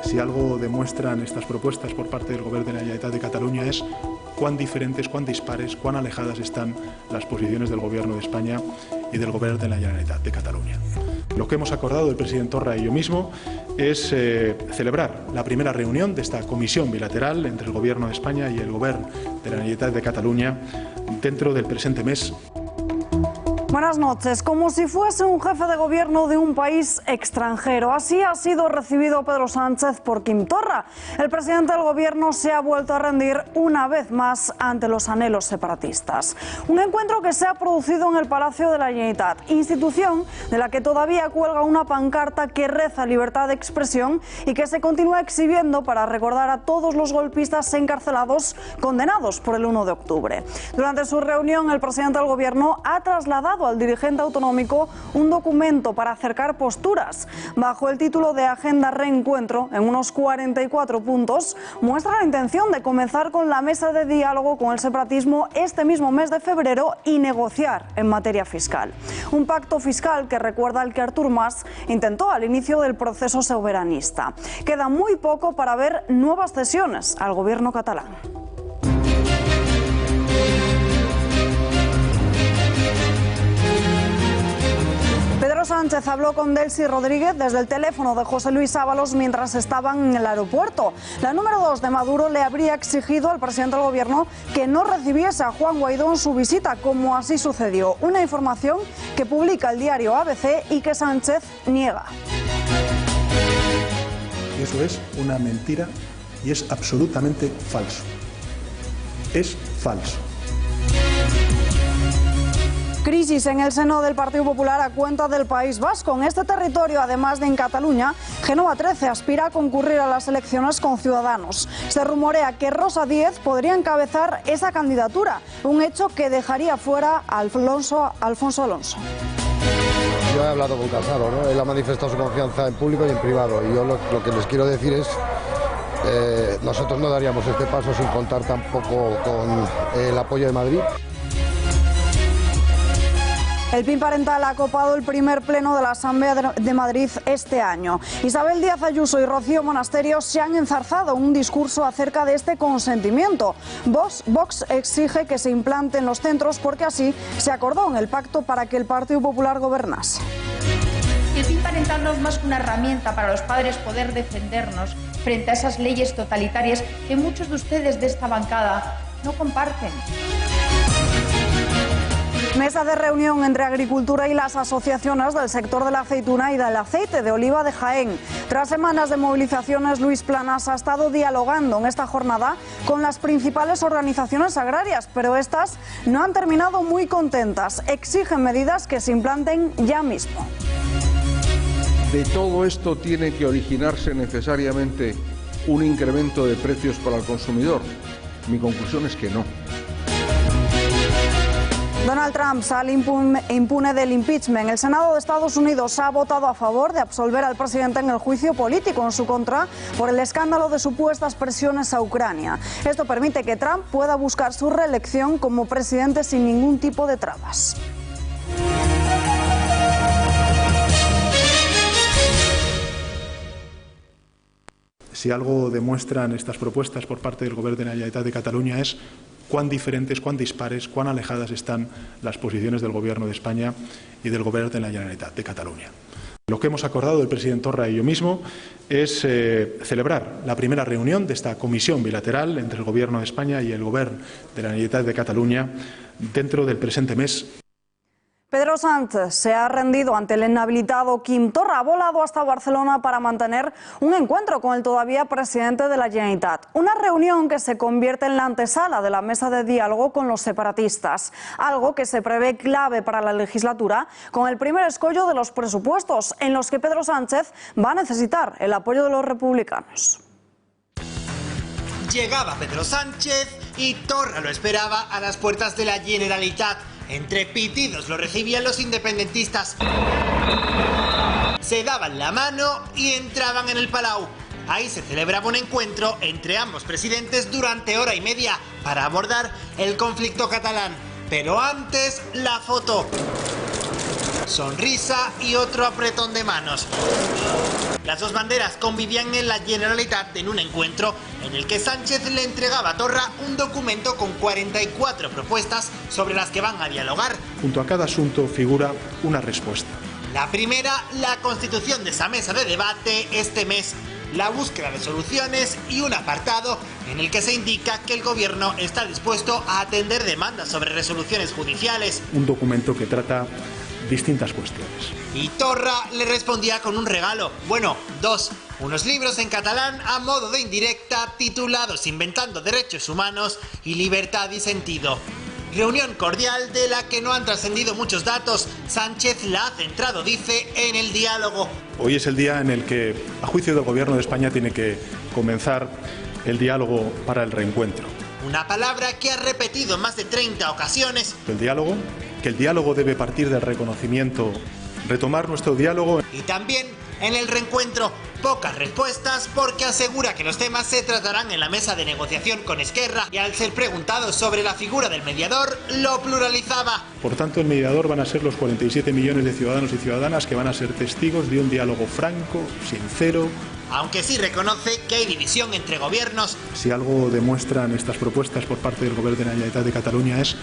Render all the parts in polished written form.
Si algo demuestran estas propuestas por parte del Govern de la Generalitat de Cataluña es cuán diferentes, cuán dispares, cuán alejadas están las posiciones del Gobierno de España y del Govern de la Generalitat de Cataluña. Lo que hemos acordado el presidente Torra y yo mismo es celebrar la primera reunión de esta comisión bilateral entre el Gobierno de España y el Govern de la Generalitat de Cataluña dentro del presente mes. Buenas noches. Como si fuese un jefe de gobierno de un país extranjero. Así ha sido recibido Pedro Sánchez por Quim Torra. El presidente del gobierno se ha vuelto a rendir una vez más ante los anhelos separatistas. Un encuentro que se ha producido en el Palacio de la Generalitat, institución de la que todavía cuelga una pancarta que reza libertad de expresión y que se continúa exhibiendo para recordar a todos los golpistas encarcelados condenados por el 1 de octubre. Durante su reunión, el presidente del gobierno ha trasladado al dirigente autonómico un documento para acercar posturas. Bajo el título de Agenda Reencuentro, en unos 44 puntos, muestra la intención de comenzar con la mesa de diálogo con el separatismo este mismo mes de febrero y negociar en materia fiscal. Un pacto fiscal que recuerda al que Artur Mas intentó al inicio del proceso soberanista. Queda muy poco para ver nuevas cesiones al gobierno catalán. Pedro Sánchez habló con Delcy Rodríguez desde el teléfono de José Luis Ábalos mientras estaban en el aeropuerto. La número 2 de Maduro le habría exigido al presidente del gobierno que no recibiese a Juan Guaidó en su visita, como así sucedió. Una información que publica el diario ABC y que Sánchez niega. Eso es una mentira y es absolutamente falso. Es falso. Crisis en el seno del Partido Popular a cuenta del País Vasco. En este territorio, además de en Cataluña, Génova 13 aspira a concurrir a las elecciones con Ciudadanos. Se rumorea que Rosa Díez podría encabezar esa candidatura, un hecho que dejaría fuera a Alfonso Alonso. Yo he hablado con Casado, ¿no? Él ha manifestado su confianza en público y en privado. Y yo lo que les quiero decir es nosotros no daríamos este paso sin contar tampoco con el apoyo de Madrid. El PIN parental ha copado el primer pleno de la Asamblea de Madrid este año. Isabel Díaz Ayuso y Rocío Monasterio se han enzarzado en un discurso acerca de este consentimiento. Vox exige que se implante en los centros porque así se acordó en el pacto para que el Partido Popular gobernase. El PIN parental no es más que una herramienta para los padres poder defendernos frente a esas leyes totalitarias que muchos de ustedes de esta bancada no comparten. Mesa de reunión entre Agricultura y las asociaciones del sector de la aceituna y del aceite de oliva de Jaén. Tras semanas de movilizaciones, Luis Planas ha estado dialogando en esta jornada con las principales organizaciones agrarias, pero estas no han terminado muy contentas. Exigen medidas que se implanten ya mismo. De todo esto tiene que originarse necesariamente un incremento de precios para el consumidor. Mi conclusión es que no. Donald Trump sale impune del impeachment. El Senado de Estados Unidos ha votado a favor de absolver al presidente en el juicio político en su contra por el escándalo de supuestas presiones a Ucrania. Esto permite que Trump pueda buscar su reelección como presidente sin ningún tipo de trabas. Si algo demuestran estas propuestas por parte del Govern de la Generalitat de Cataluña es cuán diferentes, cuán dispares, cuán alejadas están las posiciones del Gobierno de España y del Govern de la Generalitat de Cataluña. Lo que hemos acordado el presidente Torra y yo mismo es celebrar la primera reunión de esta comisión bilateral entre el Gobierno de España y el Govern de la Generalitat de Cataluña dentro del presente mes. Pedro Sánchez se ha rendido ante el inhabilitado Quim Torra. Ha volado hasta Barcelona para mantener un encuentro con el todavía presidente de la Generalitat. Una reunión que se convierte en la antesala de la mesa de diálogo con los separatistas. Algo que se prevé clave para la legislatura con el primer escollo de los presupuestos, en los que Pedro Sánchez va a necesitar el apoyo de los republicanos. Llegaba Pedro Sánchez y Torra lo esperaba a las puertas de la Generalitat. Entre pitidos lo recibían los independentistas. Se daban la mano y entraban en el Palau. Ahí se celebraba un encuentro entre ambos presidentes durante hora y media para abordar el conflicto catalán. Pero antes, la foto. Sonrisa y otro apretón de manos. Las dos banderas convivían en la Generalitat en un encuentro en el que Sánchez le entregaba a Torra un documento con 44 propuestas sobre las que van a dialogar. Junto a cada asunto figura una respuesta. La primera, la constitución de esa mesa de debate este mes, la búsqueda de soluciones y un apartado en el que se indica que el gobierno está dispuesto a atender demandas sobre resoluciones judiciales. Un documento que trata distintas cuestiones. Y Torra le respondía con un regalo, bueno, dos, unos libros en catalán a modo de indirecta titulados Inventando Derechos Humanos y Libertad y Sentido. Reunión cordial de la que no han trascendido muchos datos. Sánchez la ha centrado, dice, en el diálogo. Hoy es el día en el que, a juicio del Gobierno de España, tiene que comenzar el diálogo para el reencuentro. Una palabra que ha repetido en más de 30 ocasiones. El diálogo, que el diálogo debe partir del reconocimiento, retomar nuestro diálogo. Y también en el reencuentro, pocas respuestas porque asegura que los temas se tratarán en la mesa de negociación con Esquerra y al ser preguntado sobre la figura del mediador, lo pluralizaba. Por tanto, el mediador van a ser los 47 millones de ciudadanos y ciudadanas que van a ser testigos de un diálogo franco, sincero. Aunque sí reconoce que hay división entre gobiernos. Si algo demuestran estas propuestas por parte del Gobierno de la Generalitat de Cataluña es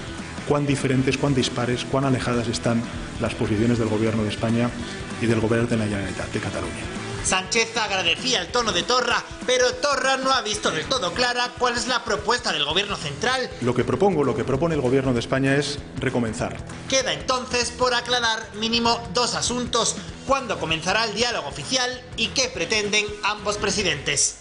cuán diferentes, cuán dispares, cuán alejadas están las posiciones del Gobierno de España y del Gobierno de la Generalitat de Cataluña. Sánchez agradecía el tono de Torra, pero Torra no ha visto del todo clara cuál es la propuesta del Gobierno central. Lo que propone el Gobierno de España es recomenzar. Queda entonces por aclarar mínimo dos asuntos: cuándo comenzará el diálogo oficial y qué pretenden ambos presidentes.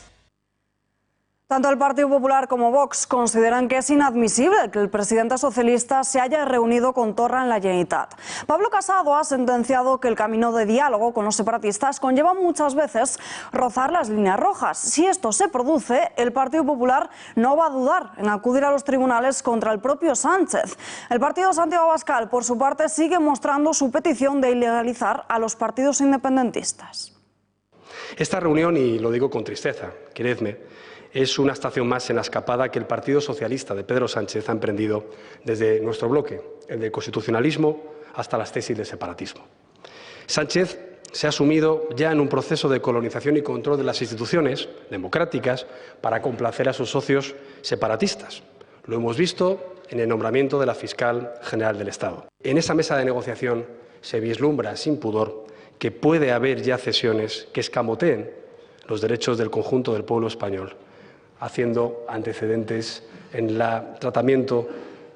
Tanto el Partido Popular como Vox consideran que es inadmisible que el presidente socialista se haya reunido con Torra en la Generalitat. Pablo Casado ha sentenciado que el camino de diálogo con los separatistas conlleva muchas veces rozar las líneas rojas. Si esto se produce, el Partido Popular no va a dudar en acudir a los tribunales contra el propio Sánchez. El partido Santiago Abascal, por su parte, sigue mostrando su petición de ilegalizar a los partidos independentistas. Esta reunión, y lo digo con tristeza, queredme, es una estación más en la escapada que el Partido Socialista de Pedro Sánchez ha emprendido desde nuestro bloque, el del constitucionalismo hasta las tesis del separatismo. Sánchez se ha sumido ya en un proceso de colonización y control de las instituciones democráticas para complacer a sus socios separatistas. Lo hemos visto en el nombramiento de la fiscal general del Estado. En esa mesa de negociación se vislumbra sin pudor que puede haber ya cesiones que escamoteen los derechos del conjunto del pueblo español, haciendo antecedentes en el tratamiento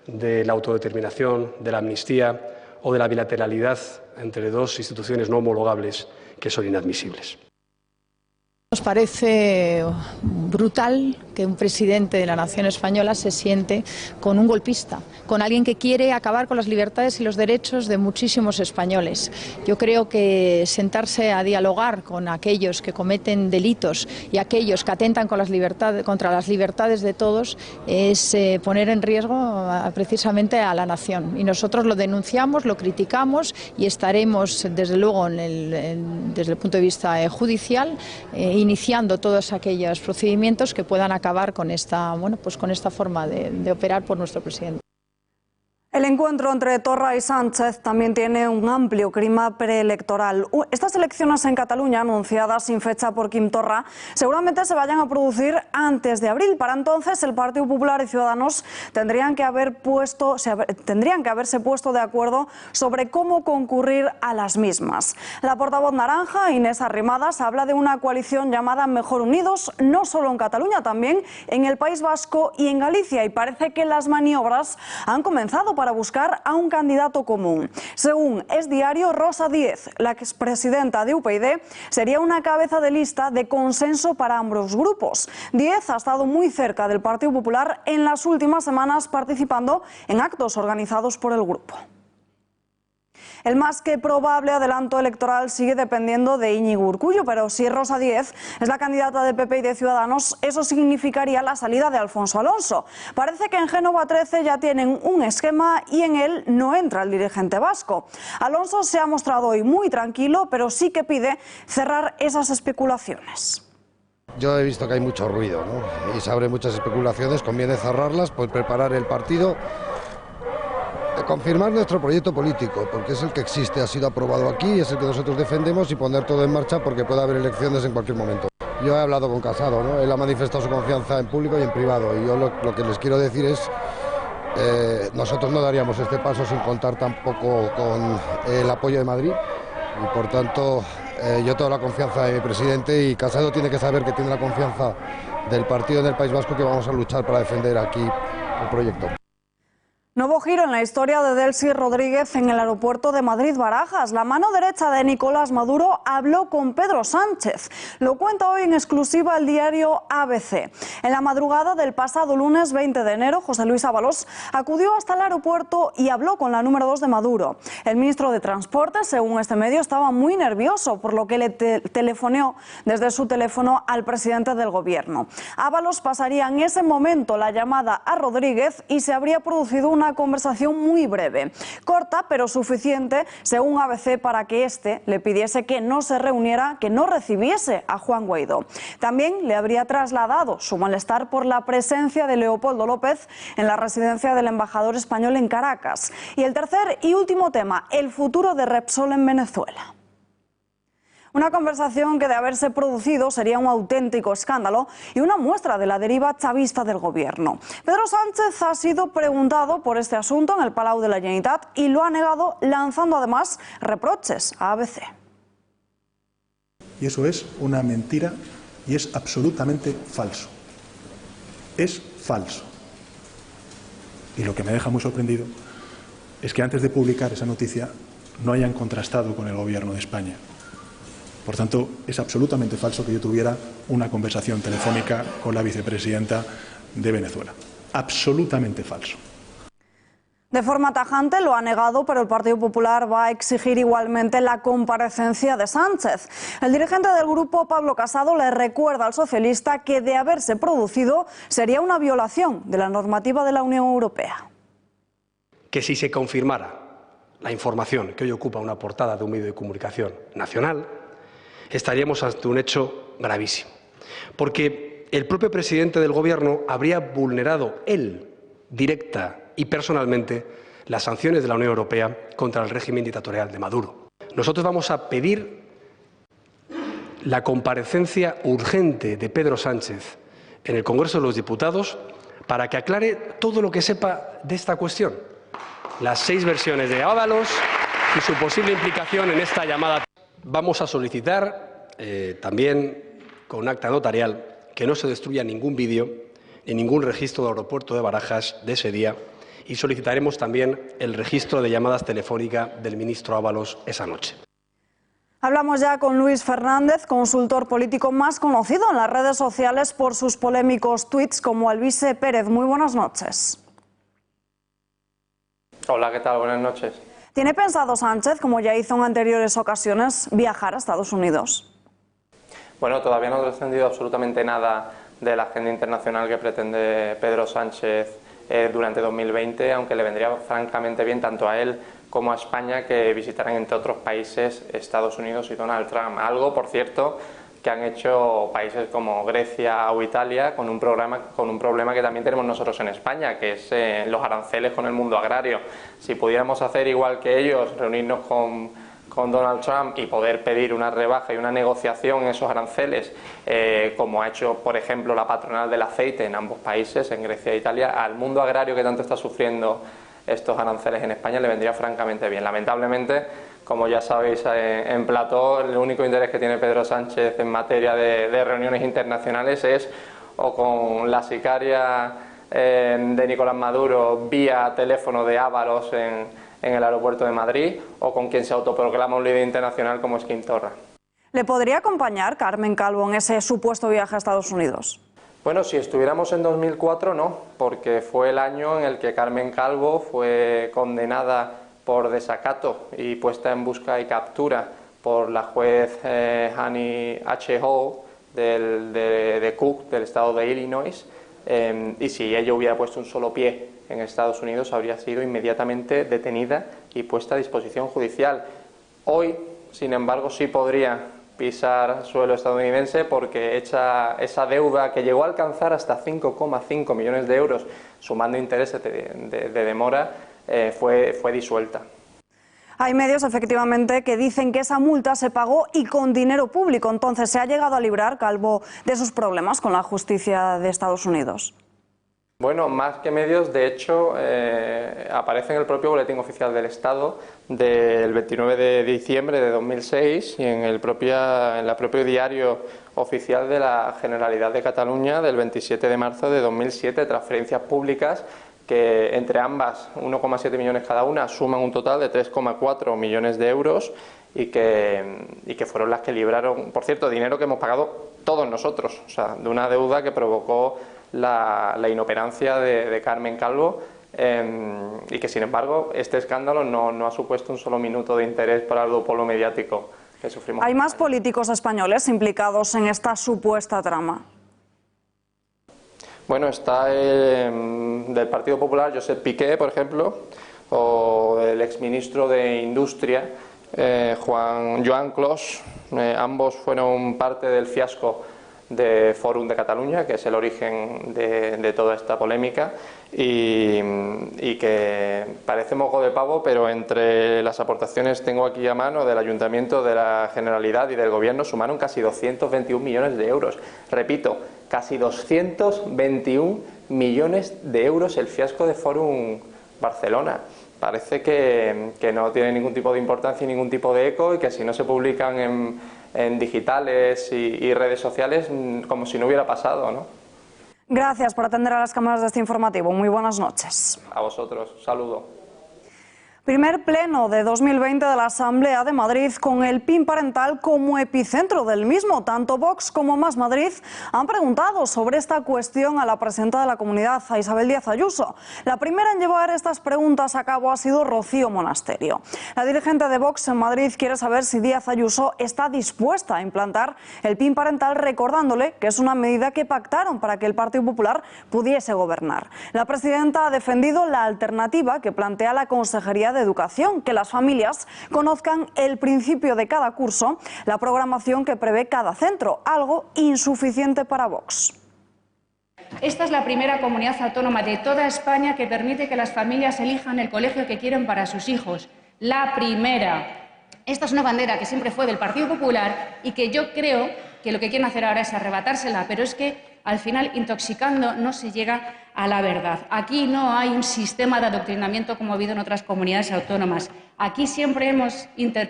de la autodeterminación, de la amnistía o de la bilateralidad entre dos instituciones no homologables que son inadmisibles. Nos parece brutal que un presidente de la nación española se siente con un golpista, con alguien que quiere acabar con las libertades y los derechos de muchísimos españoles. Yo creo que sentarse a dialogar con aquellos que cometen delitos y aquellos que atentan con contra las libertades de todos es poner en riesgo precisamente a la nación. Y nosotros lo denunciamos, lo criticamos y estaremos, desde luego, desde el punto de vista judicial, iniciando todos aquellos procedimientos que puedan acabar con esta, con esta forma de operar por nuestro presidente. El encuentro entre Torra y Sánchez también tiene un amplio clima preelectoral. Estas elecciones en Cataluña, anunciadas sin fecha por Quim Torra, seguramente se vayan a producir antes de abril. Para entonces, el Partido Popular y Ciudadanos tendrían que haberse puesto de acuerdo sobre cómo concurrir a las mismas. La portavoz naranja, Inés Arrimadas, habla de una coalición llamada Mejor Unidos, no solo en Cataluña, también en el País Vasco y en Galicia, y parece que las maniobras han comenzado para buscar a un candidato común. Según Es Diario, Rosa Díez, la expresidenta de UPyD, sería una cabeza de lista de consenso para ambos grupos. Díez ha estado muy cerca del Partido Popular en las últimas semanas, participando en actos organizados por el grupo. El más que probable adelanto electoral sigue dependiendo de Íñigo Urkullu, pero si Rosa Díez es la candidata de PP y de Ciudadanos, eso significaría la salida de Alfonso Alonso. Parece que en Génova 13 ya tienen un esquema y en él no entra el dirigente vasco. Alonso se ha mostrado hoy muy tranquilo, pero sí que pide cerrar esas especulaciones. Yo he visto que hay mucho ruido, ¿no? Y se abren muchas especulaciones, conviene cerrarlas, pues preparar el partido, confirmar nuestro proyecto político, porque es el que existe, ha sido aprobado aquí, es el que nosotros defendemos, y poner todo en marcha porque puede haber elecciones en cualquier momento. Yo he hablado con Casado, ¿no? Él ha manifestado su confianza en público y en privado, y yo lo que les quiero decir es, nosotros no daríamos este paso sin contar tampoco con el apoyo de Madrid, y por tanto yo tengo la confianza de mi presidente, y Casado tiene que saber que tiene la confianza del partido en el País Vasco, que vamos a luchar para defender aquí el proyecto. Nuevo giro en la historia de Delcy Rodríguez en el aeropuerto de Madrid-Barajas. La mano derecha de Nicolás Maduro habló con Pedro Sánchez. Lo cuenta hoy en exclusiva el diario ABC. En la madrugada del pasado lunes 20 de enero, José Luis Ábalos acudió hasta el aeropuerto y habló con la número 2 de Maduro. El ministro de Transportes, según este medio, estaba muy nervioso, por lo que le telefoneó desde su teléfono al presidente del gobierno. Ábalos pasaría en ese momento la llamada a Rodríguez y se habría producido una conversación muy breve, corta pero suficiente, según ABC, para que éste le pidiese que no se reuniera, que no recibiese a Juan Guaidó. También le habría trasladado su malestar por la presencia de Leopoldo López en la residencia del embajador español en Caracas. Y el tercer y último tema, el futuro de Repsol en Venezuela. Una conversación que, de haberse producido, sería un auténtico escándalo y una muestra de la deriva chavista del gobierno. Pedro Sánchez ha sido preguntado por este asunto en el Palau de la Generalitat y lo ha negado, lanzando además reproches a ABC. Y eso es una mentira y es absolutamente falso. Es falso. Y lo que me deja muy sorprendido es que antes de publicar esa noticia no hayan contrastado con el gobierno de España. Por tanto, es absolutamente falso que yo tuviera una conversación telefónica con la vicepresidenta de Venezuela. Absolutamente falso. De forma tajante lo ha negado, pero el Partido Popular va a exigir igualmente la comparecencia de Sánchez. El dirigente del grupo, Pablo Casado, le recuerda al socialista que, de haberse producido, sería una violación de la normativa de la Unión Europea. Que si se confirmara la información que hoy ocupa una portada de un medio de comunicación nacional, estaríamos ante un hecho gravísimo, porque el propio presidente del Gobierno habría vulnerado él, directa y personalmente, las sanciones de la Unión Europea contra el régimen dictatorial de Maduro. Nosotros vamos a pedir la comparecencia urgente de Pedro Sánchez en el Congreso de los Diputados para que aclare todo lo que sepa de esta cuestión, las 6 versiones de Ábalos y su posible implicación en esta llamada. Vamos a solicitar también con un acta notarial que no se destruya ningún vídeo ni ningún registro del aeropuerto de Barajas de ese día, y solicitaremos también el registro de llamadas telefónicas del ministro Ábalos esa noche. Hablamos ya con Luis Fernández, consultor político más conocido en las redes sociales por sus polémicos tuits como Elvise Pérez. Muy buenas noches. Hola, ¿qué tal? Buenas noches. ¿Tiene pensado Sánchez, como ya hizo en anteriores ocasiones, viajar a Estados Unidos? Bueno, todavía no ha trascendido absolutamente nada de la agenda internacional que pretende Pedro Sánchez durante 2020, aunque le vendría francamente bien tanto a él como a España que visitaran, entre otros países, Estados Unidos y Donald Trump. Algo, por cierto, que han hecho países como Grecia o Italia con un problema que también tenemos nosotros en España, que es los aranceles con el mundo agrario. Si pudiéramos hacer igual que ellos, reunirnos con Donald Trump y poder pedir una rebaja y una negociación en esos aranceles, como ha hecho, por ejemplo, la patronal del aceite en ambos países, en Grecia e Italia, al mundo agrario que tanto está sufriendo estos aranceles en España le vendría francamente bien. Lamentablemente, como ya sabéis en plató, el único interés que tiene Pedro Sánchez en materia de reuniones internacionales es o con la sicaria de Nicolás Maduro vía teléfono de Ábalos en el aeropuerto de Madrid, o con quien se autoproclama un líder internacional como es Quim Torra. ¿Le podría acompañar Carmen Calvo en ese supuesto viaje a Estados Unidos? Bueno, si estuviéramos en 2004 no, porque fue el año en el que Carmen Calvo fue condenada por desacato y puesta en busca y captura por la juez Annie H. Hall de Cook, del estado de Illinois, y si ella hubiera puesto un solo pie en Estados Unidos habría sido inmediatamente detenida y puesta a disposición judicial. Hoy, sin embargo, sí podría pisar suelo estadounidense porque esa deuda que llegó a alcanzar hasta 5,5 millones de euros, sumando intereses de demora, fue disuelta. Hay medios, efectivamente, que dicen que esa multa se pagó y con dinero público. Entonces, ¿se ha llegado a librar Calvo de sus problemas con la justicia de Estados Unidos? Bueno, más que medios, de hecho, aparece en el propio Boletín Oficial del Estado del 29 de diciembre de 2006 y en el propio diario oficial de la Generalidad de Cataluña del 27 de marzo de 2007, transferencias públicas que entre ambas, 1,7 millones cada una, suman un total de 3,4 millones de euros y que fueron las que libraron, por cierto, dinero que hemos pagado todos nosotros, o sea, de una deuda que provocó la inoperancia de Carmen Calvo y que, sin embargo, este escándalo no ha supuesto un solo minuto de interés para el duopolio mediático que sufrimos. ¿Hay más políticos españoles implicados en esta supuesta trama? Bueno, está del Partido Popular Josep Piqué, por ejemplo, o el exministro de Industria, Joan Clos. Ambos fueron parte del fiasco de Fòrum de Catalunya, que es el origen de toda esta polémica y que parece moco de pavo, pero entre las aportaciones tengo aquí a mano del Ayuntamiento, de la Generalidad y del Gobierno sumaron casi 221 millones de euros. Repito, casi 221 millones de euros el fiasco de Fòrum Barcelona. Parece que no tiene ningún tipo de importancia y ningún tipo de eco y que si no se publican en digitales y redes sociales, como si no hubiera pasado, ¿no? Gracias por atender a las cámaras de este informativo. Muy buenas noches. A vosotros. Saludo. Primer pleno de 2020 de la Asamblea de Madrid con el PIN parental como epicentro del mismo. Tanto Vox como Más Madrid han preguntado sobre esta cuestión a la presidenta de la comunidad, a Isabel Díaz Ayuso. La primera en llevar estas preguntas a cabo ha sido Rocío Monasterio. La dirigente de Vox en Madrid quiere saber si Díaz Ayuso está dispuesta a implantar el PIN parental, recordándole que es una medida que pactaron para que el Partido Popular pudiese gobernar. La presidenta ha defendido la alternativa que plantea la Consejería de Educación, que las familias conozcan el principio de cada curso, la programación que prevé cada centro, algo insuficiente para Vox. Esta es la primera comunidad autónoma de toda España que permite que las familias elijan el colegio que quieren para sus hijos. La primera. Esta es una bandera que siempre fue del Partido Popular y que yo creo que lo que quieren hacer ahora es arrebatársela, pero es que al final, intoxicando, no se llega a la verdad. Aquí no hay un sistema de adoctrinamiento como ha habido en otras comunidades autónomas. Aquí siempre hemos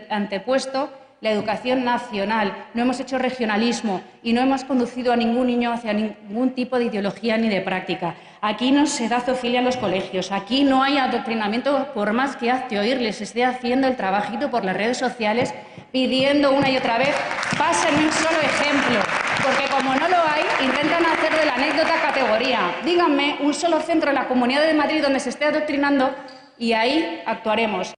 antepuesto la educación nacional, no hemos hecho regionalismo y no hemos conducido a ningún niño hacia ningún tipo de ideología ni de práctica. Aquí no se da zoofilia en los colegios, aquí no hay adoctrinamiento, por más que hazte oír les esté haciendo el trabajito por las redes sociales, pidiendo una y otra vez, pásenme un solo ejemplo, porque como no lo hay, intentan hacer de la anécdota categoría. Díganme un solo centro en la Comunidad de Madrid donde se esté adoctrinando y ahí actuaremos.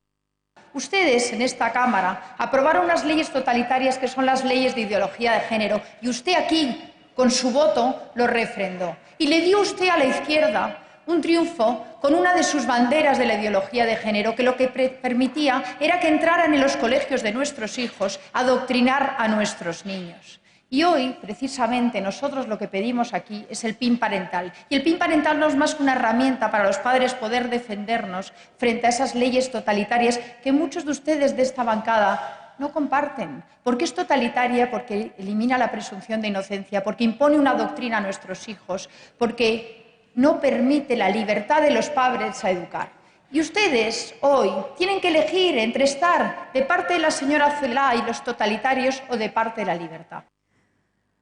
Ustedes en esta Cámara aprobaron unas leyes totalitarias que son las leyes de ideología de género y usted aquí, con su voto, lo refrendó. Y le dio usted a la izquierda un triunfo con una de sus banderas de la ideología de género que lo que permitía era que entraran en los colegios de nuestros hijos a adoctrinar a nuestros niños. Y hoy, precisamente, nosotros lo que pedimos aquí es el PIN parental. Y el PIN parental no es más que una herramienta para los padres poder defendernos frente a esas leyes totalitarias que muchos de ustedes de esta bancada no comparten. Porque es totalitaria, porque elimina la presunción de inocencia, porque impone una doctrina a nuestros hijos, porque no permite la libertad de los padres a educar. Y ustedes hoy tienen que elegir entre estar de parte de la señora Celaá y los totalitarios o de parte de la libertad.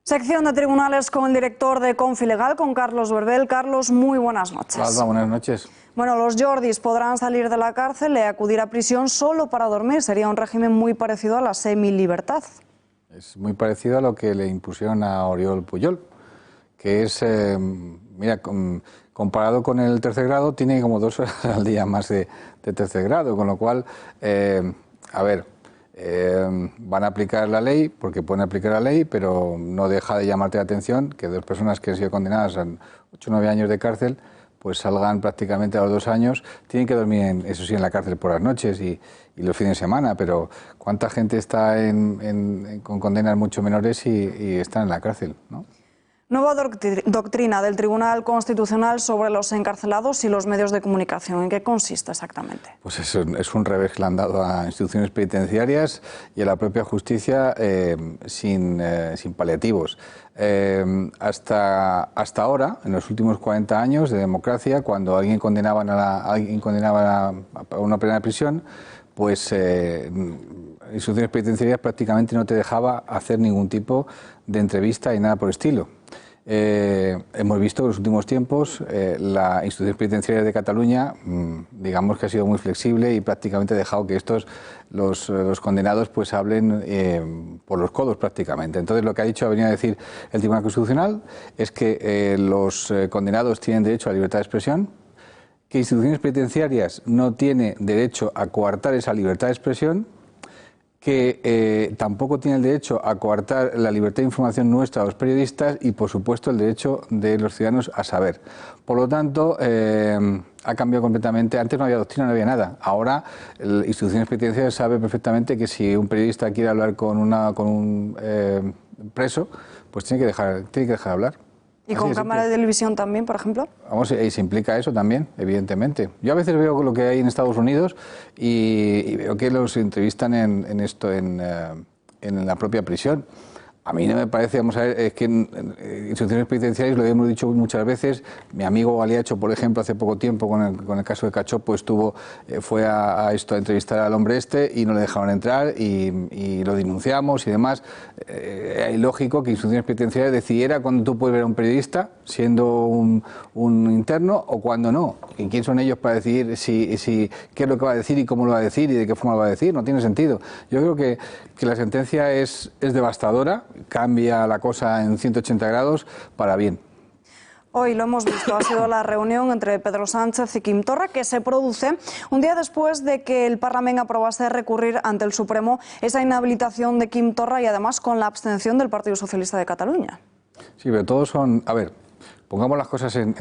Sección de tribunales con el director de Confilegal, con Carlos Berbel. Carlos, muy buenas noches. Alba, buenas noches. Bueno, los Jordis podrán salir de la cárcel y acudir a prisión solo para dormir. Sería un régimen muy parecido a la semilibertad. Es muy parecido a lo que le impusieron a Oriol Pujol, que es, mira, comparado con el tercer grado, tiene como 2 horas al día más de tercer grado, con lo cual, van a aplicar la ley, porque pueden aplicar la ley, pero no deja de llamarte la atención que 2 personas que han sido condenadas a 8 o 9 años de cárcel, pues salgan prácticamente a los 2 años. Tienen que dormir, eso sí, en la cárcel por las noches y los fines de semana, pero ¿cuánta gente está con condenas mucho menores y están en la cárcel, ¿no? Nueva doctrina del Tribunal Constitucional sobre los encarcelados y los medios de comunicación. ¿En qué consiste exactamente? Pues es un revés que le han dado a instituciones penitenciarias y a la propia justicia sin paliativos. Hasta ahora, en los últimos 40 años de democracia, cuando alguien condenaba a una pena de prisión, pues instituciones penitenciarias prácticamente no te dejaba hacer ningún tipo de entrevista y nada por el estilo. Hemos visto que en los últimos tiempos la institución penitenciaria de Cataluña, digamos que ha sido muy flexible y prácticamente ha dejado que los condenados pues hablen por los codos prácticamente. Entonces lo que ha venido a decir el Tribunal Constitucional es que los condenados tienen derecho a la libertad de expresión, que instituciones penitenciarias no tienen derecho a coartar esa libertad de expresión, que tampoco tiene el derecho a coartar la libertad de información nuestra a los periodistas y, por supuesto, el derecho de los ciudadanos a saber. Por lo tanto, ha cambiado completamente. Antes no había doctrina, no había nada. Ahora, las instituciones penitenciarias saben perfectamente que si un periodista quiere hablar con un preso, pues tiene que dejar hablar. ¿Y con cámara de televisión también, por ejemplo? Vamos, y se implica eso también, evidentemente. Yo a veces veo lo que hay en Estados Unidos y veo que los entrevistan en la propia prisión. A mí no me parece, vamos a ver, es que en instituciones penitenciarias, lo hemos dicho muchas veces, mi amigo Galiacho, por ejemplo, hace poco tiempo con el caso de Cachopo, fue a entrevistar al hombre y no le dejaron entrar y lo denunciamos y demás. Es lógico que instituciones penitenciarias decidiera cuándo tú puedes ver a un periodista siendo un interno o cuándo no. ¿Y quién son ellos para decidir qué es lo que va a decir y cómo lo va a decir y de qué forma lo va a decir? No tiene sentido. Yo creo que la sentencia es devastadora. Cambia la cosa en 180 grados para bien. Hoy lo hemos visto, ha sido la reunión entre Pedro Sánchez y Quim Torra, que se produce un día después de que el Parlamento aprobase recurrir ante el Supremo esa inhabilitación de Quim Torra y además con la abstención del Partido Socialista de Cataluña. Sí, pero todos son... A ver, pongamos las cosas en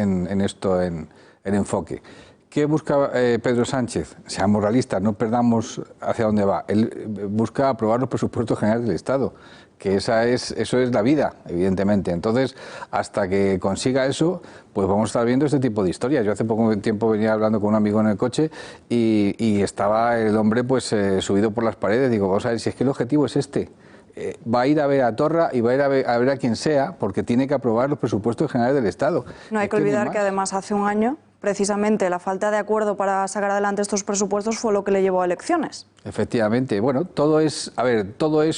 enfoque. ¿Qué busca Pedro Sánchez? Seamos realistas, no perdamos hacia dónde va. Él busca aprobar los presupuestos generales del Estado, que eso es la vida, evidentemente. Entonces, hasta que consiga eso, pues vamos a estar viendo este tipo de historias. Yo hace poco tiempo venía hablando con un amigo en el coche y estaba el hombre pues subido por las paredes. Digo, vamos a ver si es que el objetivo es este. Va a ir a ver a Torra y va a ir a ver a quien sea, porque tiene que aprobar los presupuestos generales del Estado. No hay que olvidar que además hace un año, precisamente la falta de acuerdo para sacar adelante estos presupuestos fue lo que le llevó a elecciones. Efectivamente. Bueno, todo es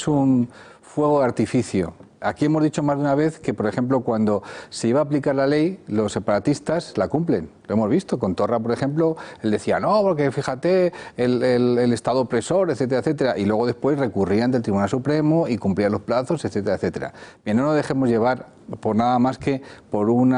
un fuego de artificio. Aquí hemos dicho más de una vez que, por ejemplo, cuando se iba a aplicar la ley, los separatistas la cumplen. Lo hemos visto. Con Torra, por ejemplo, él decía, no, porque fíjate, el Estado opresor, etcétera, etcétera. Y luego después recurrían del Tribunal Supremo y cumplían los plazos, etcétera, etcétera. Bien, no nos dejemos llevar por nada más que por un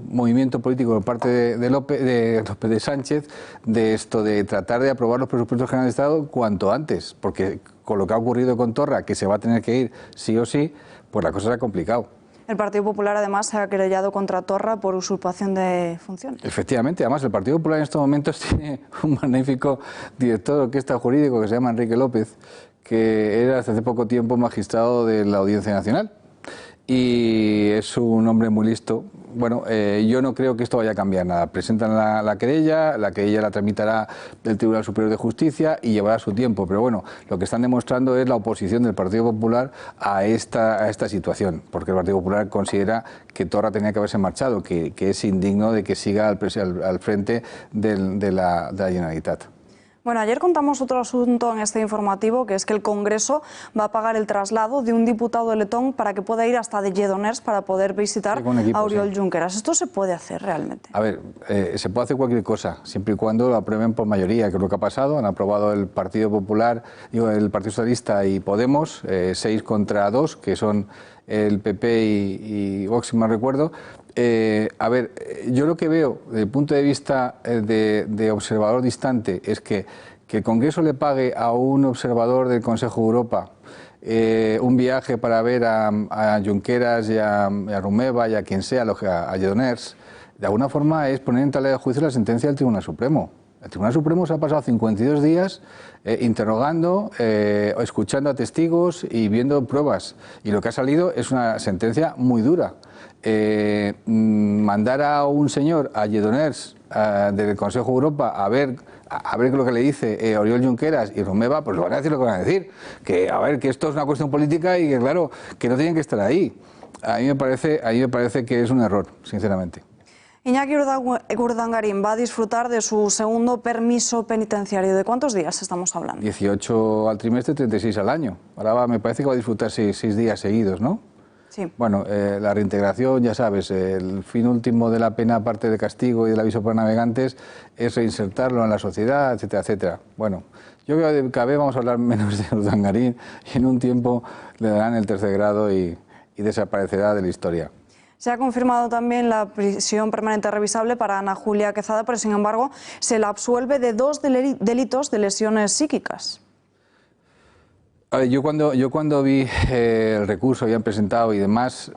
movimiento político por parte de López de Sánchez, de tratar de aprobar los presupuestos generales de Estado cuanto antes. Porque con lo que ha ocurrido con Torra, que se va a tener que ir sí o sí, pues la cosa será complicado. El Partido Popular además se ha querellado contra Torra por usurpación de funciones. Efectivamente, además el Partido Popular en estos momentos tiene un magnífico director de orquesta jurídico que se llama Enrique López, que era hasta hace poco tiempo magistrado de la Audiencia Nacional. Y es un hombre muy listo. Bueno, yo no creo que esto vaya a cambiar nada. Presentan la querella la tramitará el Tribunal Superior de Justicia y llevará su tiempo. Pero bueno, lo que están demostrando es la oposición del Partido Popular a esta situación, porque el Partido Popular considera que Torra tenía que haberse marchado, que es indigno de que siga al frente de la Generalitat. Bueno, ayer contamos otro asunto en este informativo, que es que el Congreso va a pagar el traslado de un diputado de letón para que pueda ir hasta de Lledoners para poder visitar a Oriol Junqueras. ¿Esto se puede hacer realmente? A ver, se puede hacer cualquier cosa, siempre y cuando lo aprueben por mayoría, que es lo que ha pasado. Han aprobado el Partido Popular, el Partido Socialista y Podemos, 6 contra 2, que son el PP y Vox, si mal recuerdo. A ver, yo lo que veo desde el punto de vista de observador distante es que el Congreso le pague a un observador del Consejo de Europa un viaje para ver a Junqueras y a Romeva y a quien sea, a Lledoners, de alguna forma es poner en tela de juicio la sentencia del Tribunal Supremo. El Tribunal Supremo se ha pasado 52 días interrogando, escuchando a testigos y viendo pruebas. Y lo que ha salido es una sentencia muy dura. Mandar a un señor, a Lledoners, del Consejo de Europa, a ver lo que le dice Oriol Junqueras y Romeva, pues lo van a decir lo que van a decir. Que, a ver, que esto es una cuestión política y que, claro, que no tienen que estar ahí. A mí me parece que es un error, sinceramente. Iñaki Urdangarín va a disfrutar de su segundo permiso penitenciario. ¿De cuántos días estamos hablando? 18 al trimestre, 36 al año. Ahora me parece que va a disfrutar 6 días seguidos, ¿no? Sí. Bueno, la reintegración, ya sabes, el fin último de la pena, aparte de castigo y del aviso para navegantes, es reinsertarlo en la sociedad, etcétera, etcétera. Bueno, yo creo que cada vez vamos a hablar menos de Urdangarín y en un tiempo le darán el tercer grado y desaparecerá de la historia. Se ha confirmado también la prisión permanente revisable para Ana Julia Quezada, pero sin embargo se la absuelve de 2 delitos de lesiones psíquicas. A ver, yo cuando vi el recurso habían presentado y demás,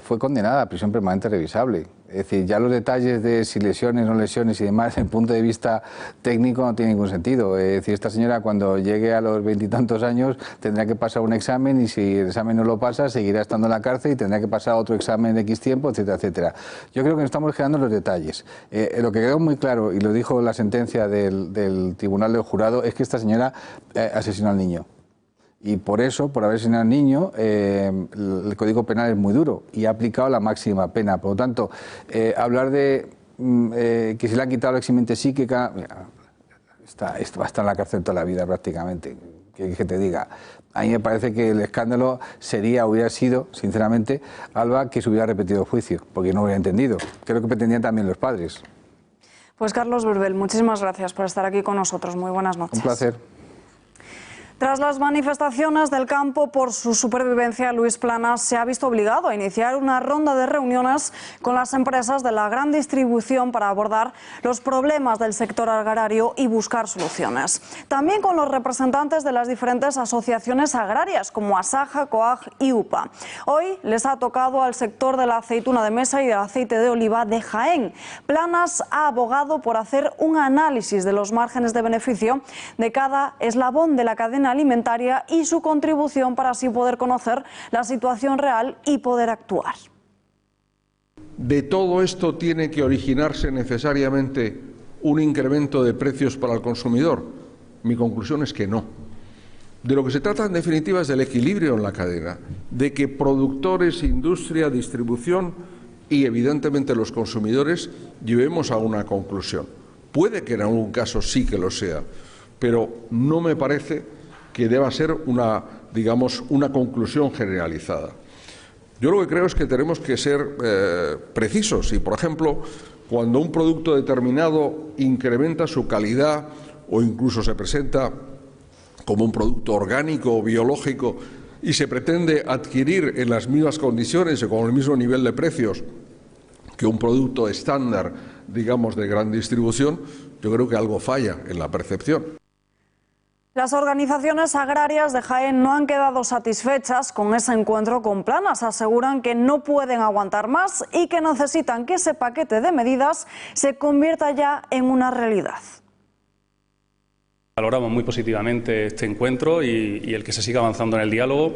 fue condenada a prisión permanente revisable. Es decir, ya los detalles de si lesiones, no lesiones y demás, desde el punto de vista técnico no tiene ningún sentido. Es decir, esta señora cuando llegue a los 20 y tantos años tendrá que pasar un examen y si el examen no lo pasa seguirá estando en la cárcel y tendrá que pasar otro examen de X tiempo, etcétera, etcétera. Yo creo que nos estamos quedando en los detalles. Lo que quedó muy claro, y lo dijo la sentencia del Tribunal del Jurado, es que esta señora asesinó al niño. Y por eso, por haber asesinado al niño, el Código Penal es muy duro y ha aplicado la máxima pena. Por lo tanto, hablar de que se le ha quitado la eximente psíquica, va a estar en la cárcel toda la vida prácticamente. Que te diga, a mí me parece que el escándalo hubiera sido, sinceramente, Alba, que se hubiera repetido el juicio, porque no hubiera entendido. Creo que pretendían también los padres. Pues Carlos Burbel, muchísimas gracias por estar aquí con nosotros. Muy buenas noches. Un placer. Tras las manifestaciones del campo por su supervivencia, Luis Planas se ha visto obligado a iniciar una ronda de reuniones con las empresas de la gran distribución para abordar los problemas del sector agrario y buscar soluciones. También con los representantes de las diferentes asociaciones agrarias como Asaja, COAG y UPA. Hoy les ha tocado al sector de la aceituna de mesa y del aceite de oliva de Jaén. Planas ha abogado por hacer un análisis de los márgenes de beneficio de cada eslabón de la cadena alimentaria y su contribución para así poder conocer la situación real y poder actuar. De todo esto tiene que originarse necesariamente un incremento de precios para el consumidor. Mi conclusión es que no. De lo que se trata en definitiva es del equilibrio en la cadena, de que productores, industria, distribución y evidentemente los consumidores llevemos a una conclusión. Puede que en algún caso sí que lo sea, pero no me parece que deba ser una conclusión generalizada. Yo lo que creo es que tenemos que ser precisos y, por ejemplo, cuando un producto determinado incrementa su calidad o incluso se presenta como un producto orgánico o biológico y se pretende adquirir en las mismas condiciones o con el mismo nivel de precios que un producto estándar, digamos, de gran distribución, yo creo que algo falla en la percepción. Las organizaciones agrarias de Jaén no han quedado satisfechas con ese encuentro con Planas. Aseguran que no pueden aguantar más y que necesitan que ese paquete de medidas se convierta ya en una realidad. Valoramos muy positivamente este encuentro y el que se siga avanzando en el diálogo.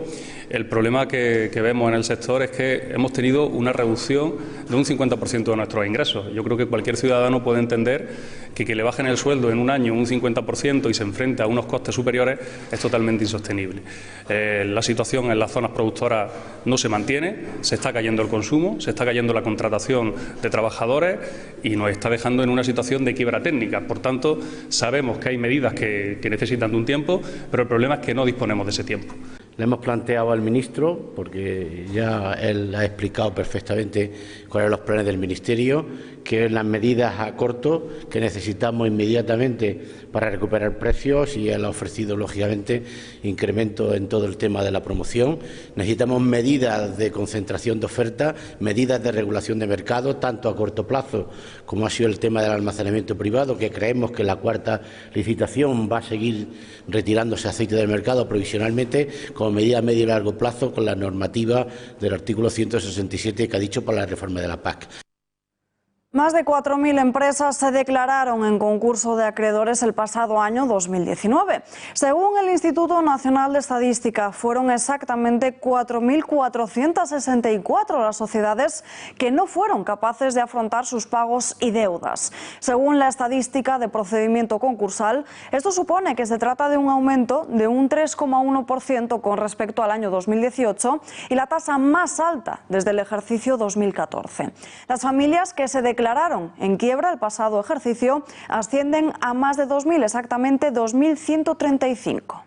El problema que vemos en el sector es que hemos tenido una reducción de un 50% de nuestros ingresos. Yo creo que cualquier ciudadano puede entender que le bajen el sueldo en un año un 50% y se enfrente a unos costes superiores es totalmente insostenible. La situación en las zonas productoras no se mantiene, se está cayendo el consumo, se está cayendo la contratación de trabajadores y nos está dejando en una situación de quiebra técnica. Por tanto, sabemos que hay medidas que necesitan de un tiempo, pero el problema es que no disponemos de ese tiempo. Le hemos planteado al ministro, porque ya él ha explicado perfectamente cuáles son los planes del Ministerio, que es las medidas a corto que necesitamos inmediatamente para recuperar precios, y él ha ofrecido, lógicamente, incremento en todo el tema de la promoción. Necesitamos medidas de concentración de oferta, medidas de regulación de mercado, tanto a corto plazo como ha sido el tema del almacenamiento privado, que creemos que la cuarta licitación va a seguir retirándose aceite del mercado provisionalmente, como medida a medio y largo plazo con la normativa del artículo 167 que ha dicho para la reforma de la PAC. Más de 4.000 empresas se declararon en concurso de acreedores el pasado año 2019. Según el Instituto Nacional de Estadística, fueron exactamente 4.464 las sociedades que no fueron capaces de afrontar sus pagos y deudas. Según la estadística de procedimiento concursal, esto supone que se trata de un aumento de un 3,1% con respecto al año 2018 y la tasa más alta desde el ejercicio 2014. Las familias que se declararon en quiebra el pasado ejercicio ascienden a más de 2.000, exactamente 2.135.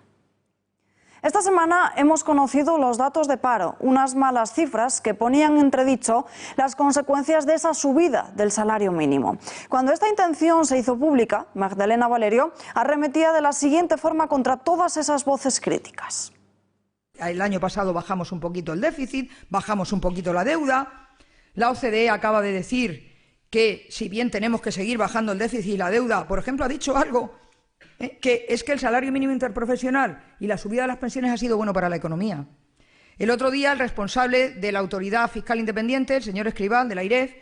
Esta semana hemos conocido los datos de paro, unas malas cifras que ponían en entredicho las consecuencias de esa subida del salario mínimo. Cuando esta intención se hizo pública, Magdalena Valerio arremetía de la siguiente forma contra todas esas voces críticas. El año pasado bajamos un poquito el déficit, bajamos un poquito la deuda. La OCDE acaba de decir que si bien tenemos que seguir bajando el déficit y la deuda, por ejemplo, ha dicho algo, que es que el salario mínimo interprofesional y la subida de las pensiones ha sido bueno para la economía. El otro día el responsable de la Autoridad Fiscal Independiente, el señor Escrivá, de la AIREF,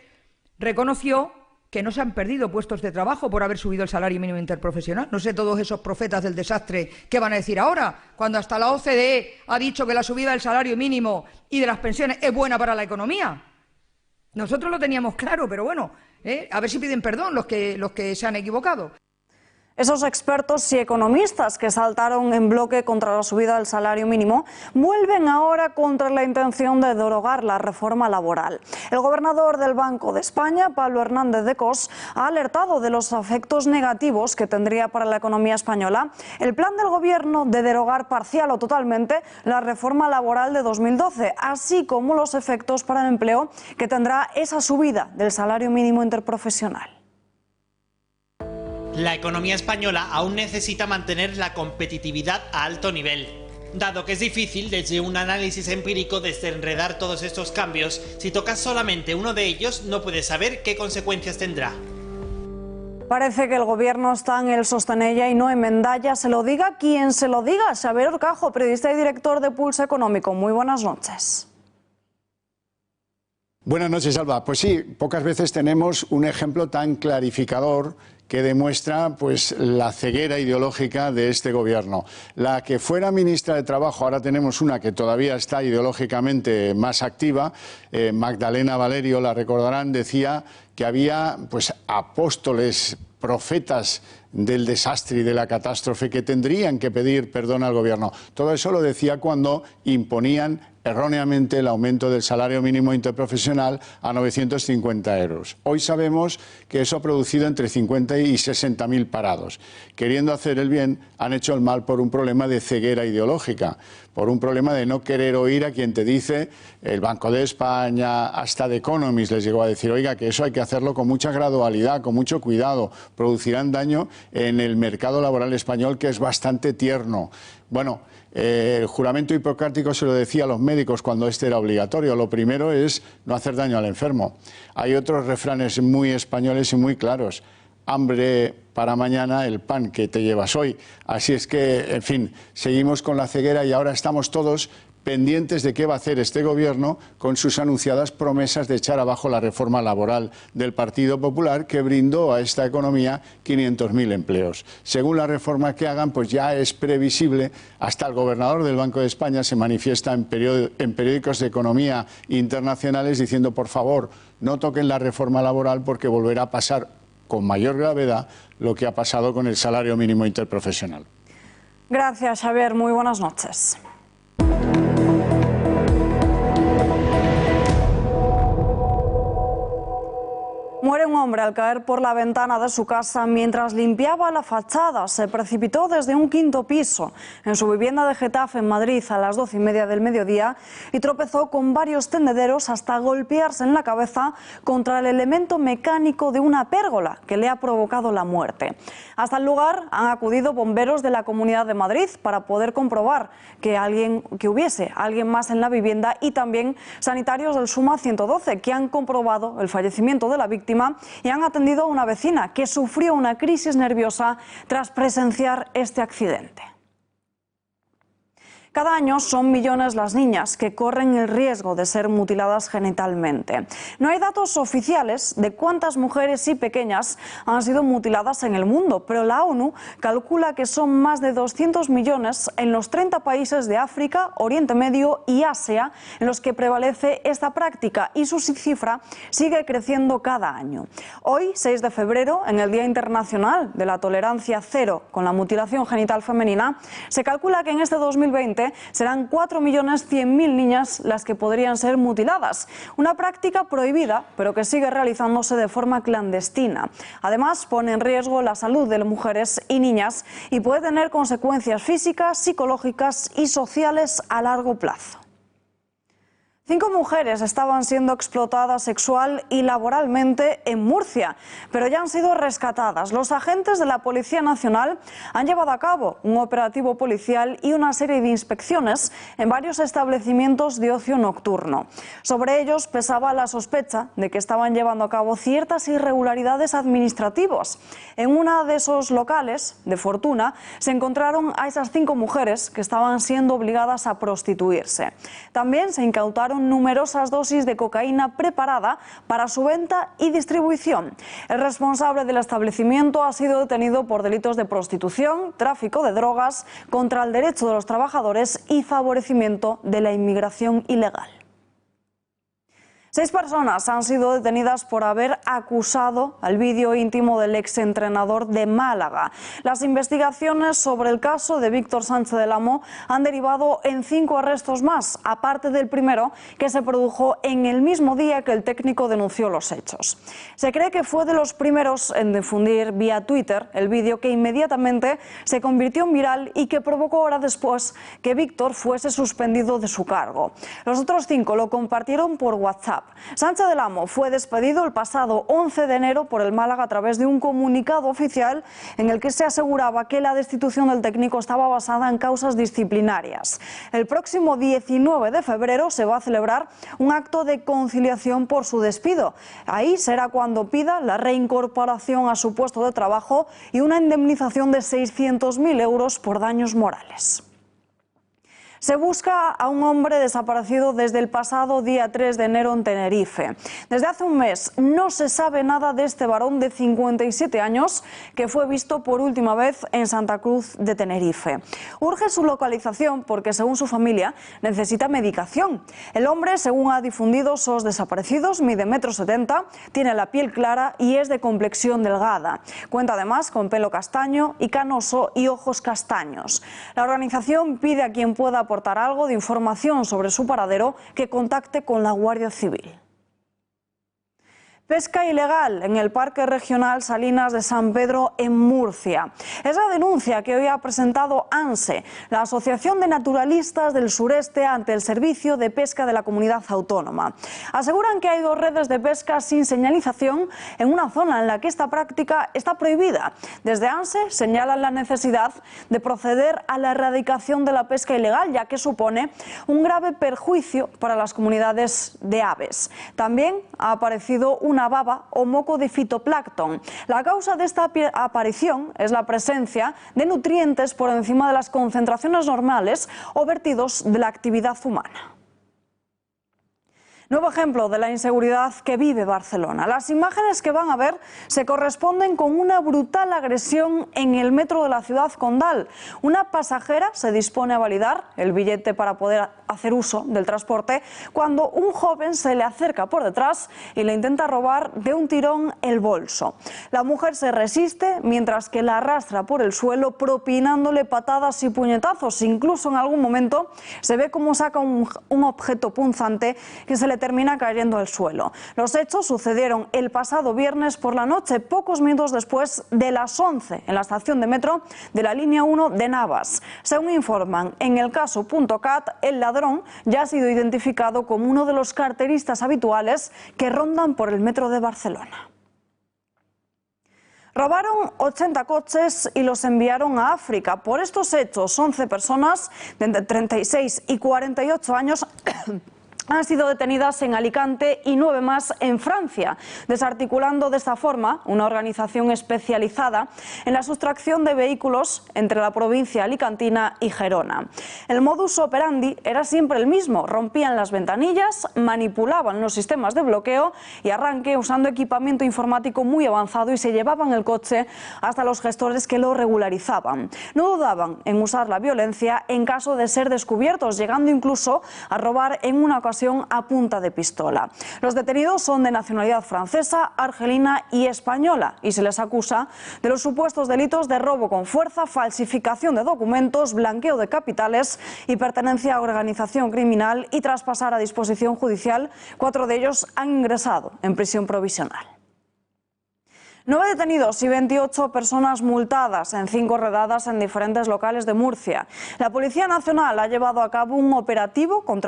reconoció que no se han perdido puestos de trabajo por haber subido el salario mínimo interprofesional. No sé todos esos profetas del desastre qué van a decir ahora, cuando hasta la OCDE ha dicho que la subida del salario mínimo y de las pensiones es buena para la economía. Nosotros lo teníamos claro, pero bueno, a ver si piden perdón los que se han equivocado. Esos expertos y economistas que saltaron en bloque contra la subida del salario mínimo vuelven ahora contra la intención de derogar la reforma laboral. El gobernador del Banco de España, Pablo Hernández de Cos, ha alertado de los efectos negativos que tendría para la economía española el plan del gobierno de derogar parcial o totalmente la reforma laboral de 2012, así como los efectos para el empleo que tendrá esa subida del salario mínimo interprofesional. La economía española aún necesita mantener la competitividad a alto nivel, dado que es difícil desde un análisis empírico desenredar todos estos cambios. Si tocas solamente uno de ellos, no puedes saber qué consecuencias tendrá. Parece que el gobierno está en el sostenella y no en Mendalla. Se lo diga quien se lo diga. Xavier Orcajo, periodista y director de Pulso Económico. Muy buenas noches. Buenas noches, Alba. Pues sí, pocas veces tenemos un ejemplo tan clarificador que demuestra pues la ceguera ideológica de este gobierno. La que fuera ministra de Trabajo, ahora tenemos una que todavía está ideológicamente más activa, Magdalena Valerio, la recordarán, decía que había pues apóstoles, profetas del desastre y de la catástrofe que tendrían que pedir perdón al gobierno. Todo eso lo decía cuando imponían erróneamente el aumento del salario mínimo interprofesional a 950 euros. Hoy sabemos que eso ha producido entre 50 y 60.000 parados. Queriendo hacer el bien, han hecho el mal por un problema de ceguera ideológica, por un problema de no querer oír a quien te dice, el Banco de España, hasta The Economist les llegó a decir, oiga, que eso hay que hacerlo con mucha gradualidad, con mucho cuidado, producirán daño en el mercado laboral español, que es bastante tierno. Bueno, el juramento hipocrático se lo decía a los médicos cuando este era obligatorio. Lo primero es no hacer daño al enfermo. Hay otros refranes muy españoles y muy claros. Hambre para mañana, el pan que te llevas hoy. Así es que, en fin, seguimos con la ceguera y ahora estamos todos pendientes de qué va a hacer este gobierno con sus anunciadas promesas de echar abajo la reforma laboral del Partido Popular, que brindó a esta economía 500.000 empleos. Según la reforma que hagan, pues ya es previsible, hasta el gobernador del Banco de España se manifiesta en periódicos de economía internacionales diciendo, por favor, no toquen la reforma laboral porque volverá a pasar con mayor gravedad lo que ha pasado con el salario mínimo interprofesional. Gracias, Xavier. Muy buenas noches. Muere un hombre al caer por la ventana de su casa mientras limpiaba la fachada. Se precipitó desde un quinto piso en su vivienda de Getafe, en Madrid, a las 12:30 del mediodía y tropezó con varios tendederos hasta golpearse en la cabeza contra el elemento mecánico de una pérgola que le ha provocado la muerte. Hasta el lugar han acudido bomberos de la Comunidad de Madrid para poder comprobar que hubiese alguien más en la vivienda, y también sanitarios del SUMA 112 que han comprobado el fallecimiento de la víctima y han atendido a una vecina que sufrió una crisis nerviosa tras presenciar este accidente. Cada año son millones las niñas que corren el riesgo de ser mutiladas genitalmente. No hay datos oficiales de cuántas mujeres y pequeñas han sido mutiladas en el mundo, pero la ONU calcula que son más de 200 millones en los 30 países de África, Oriente Medio y Asia en los que prevalece esta práctica, y su cifra sigue creciendo cada año. Hoy, 6 de febrero, en el Día Internacional de la Tolerancia Cero con la Mutilación Genital Femenina, se calcula que en este 2020 serán 4.100.000 niñas las que podrían ser mutiladas. Una práctica prohibida, pero que sigue realizándose de forma clandestina. Además, pone en riesgo la salud de las mujeres y niñas y puede tener consecuencias físicas, psicológicas y sociales a largo plazo. 5 mujeres estaban siendo explotadas sexual y laboralmente en Murcia, pero ya han sido rescatadas. Los agentes de la Policía Nacional han llevado a cabo un operativo policial y una serie de inspecciones en varios establecimientos de ocio nocturno. Sobre ellos pesaba la sospecha de que estaban llevando a cabo ciertas irregularidades administrativas. En uno de esos locales, de Fortuna, se encontraron a esas 5 mujeres que estaban siendo obligadas a prostituirse. También se incautaron numerosas dosis de cocaína preparada para su venta y distribución. El responsable del establecimiento ha sido detenido por delitos de prostitución, tráfico de drogas, contra el derecho de los trabajadores y favorecimiento de la inmigración ilegal. 6 personas han sido detenidas por haber acusado al vídeo íntimo del exentrenador de Málaga. Las investigaciones sobre el caso de Víctor Sánchez del Amo han derivado en 5 arrestos más, aparte del primero que se produjo en el mismo día que el técnico denunció los hechos. Se cree que fue de los primeros en difundir vía Twitter el vídeo que inmediatamente se convirtió en viral y que provocó horas después que Víctor fuese suspendido de su cargo. Los otros 5 lo compartieron por WhatsApp. Sánchez del Amo fue despedido el pasado 11 de enero por el Málaga a través de un comunicado oficial en el que se aseguraba que la destitución del técnico estaba basada en causas disciplinarias. El próximo 19 de febrero se va a celebrar un acto de conciliación por su despido. Ahí será cuando pida la reincorporación a su puesto de trabajo y una indemnización de 600.000 euros por daños morales. Se busca a un hombre desaparecido desde el pasado día 3 de enero en Tenerife. Desde hace un mes no se sabe nada de este varón de 57 años que fue visto por última vez en Santa Cruz de Tenerife. Urge su localización porque, según su familia, necesita medicación. El hombre, según ha difundido SOS Desaparecidos, mide 1,70 m, tiene la piel clara y es de complexión delgada. Cuenta además con pelo castaño y canoso y ojos castaños. La organización pide a quien pueda aportar algo de información sobre su paradero que contacte con la Guardia Civil. Pesca ilegal en el Parque Regional Salinas de San Pedro en Murcia. Es la denuncia que hoy ha presentado ANSE, la Asociación de Naturalistas del Sureste, ante el Servicio de Pesca de la Comunidad Autónoma. Aseguran que hay 2 redes de pesca sin señalización en una zona en la que esta práctica está prohibida. Desde ANSE señalan la necesidad de proceder a la erradicación de la pesca ilegal, ya que supone un grave perjuicio para las comunidades de aves. También ha aparecido una baba o moco de fitoplancton. La causa de esta aparición es la presencia de nutrientes por encima de las concentraciones normales o vertidos de la actividad humana. Nuevo ejemplo de la inseguridad que vive Barcelona. Las imágenes que van a ver se corresponden con una brutal agresión en el metro de la ciudad condal. Una pasajera se dispone a validar el billete para poder hacer uso del transporte cuando un joven se le acerca por detrás y le intenta robar de un tirón el bolso. La mujer se resiste mientras que la arrastra por el suelo propinándole patadas y puñetazos. Incluso en algún momento se ve cómo saca un objeto punzante que se le termina cayendo al suelo. Los hechos sucedieron el pasado viernes por la noche, pocos minutos después de las 11, en la estación de metro de la línea 1 de Navas. Según informan en el caso .cat, el ladrón ya ha sido identificado como uno de los carteristas habituales que rondan por el metro de Barcelona. Robaron 80 coches y los enviaron a África. Por estos hechos, 11 personas de entre 36 y 48 años han sido detenidas en Alicante y 9 más en Francia, desarticulando de esta forma una organización especializada en la sustracción de vehículos entre la provincia alicantina y Gerona. El modus operandi era siempre el mismo: rompían las ventanillas, manipulaban los sistemas de bloqueo y arranque usando equipamiento informático muy avanzado y se llevaban el coche hasta los gestores que lo regularizaban. No dudaban en usar la violencia en caso de ser descubiertos, llegando incluso a robar en una ocasión a punta de pistola. Los detenidos son de nacionalidad francesa, argelina y española y se les acusa de los supuestos delitos de robo con fuerza, falsificación de documentos, blanqueo de capitales y pertenencia a organización criminal, y tras pasar a disposición judicial, 4 de ellos han ingresado en prisión provisional. 9 detenidos y 28 personas multadas en 5 redadas en diferentes locales de Murcia. La Policía Nacional ha llevado a cabo un operativo con